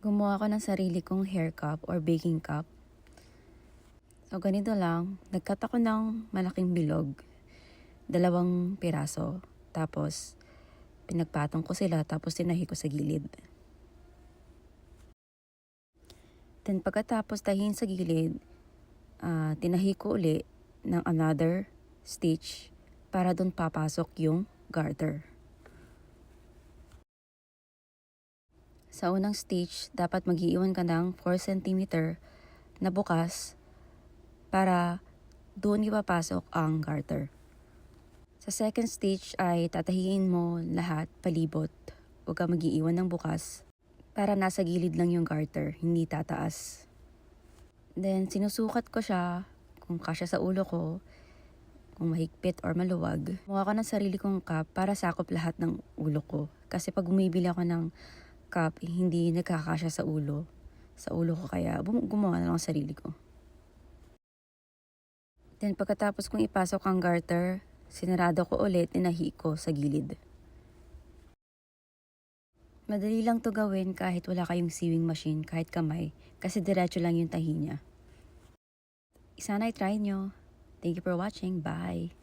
Gumawa ako ng sarili kong hair cup or baking cup. So ganito lang, nagkat ako ng malaking bilog, 2 piraso. Tapos pinagpatong ko sila tapos tinahi ko sa gilid. Then pagkatapos tahiin sa gilid, tinahi ko uli ng another stitch para doon papasok yung garter. Sa unang stitch, dapat mag-iiwan ka ng 4 cm na bukas para doon ipapasok ang garter. Sa second stitch ay tatahiin mo lahat palibot. Huwag ka mag-iiwan ng bukas para nasa gilid lang yung garter, hindi tataas. Then sinusukat ko siya kung kasya sa ulo ko, kung mahigpit or maluwag. Mukha ko ng sarili kong cup para sakop lahat ng ulo ko. Kasi pag bumibili ako ng cup, hindi nagkakasya sa ulo ko, kaya gumawa na lang ang sarili ko. Then pagkatapos kong ipasok ang garter, sinarado ko ulit, tinahi ko sa gilid. Madali lang to gawin kahit wala kayong sewing machine, kahit kamay, kasi diretso lang yung tahi niya. Sana i-try nyo. Thank you for watching. Bye!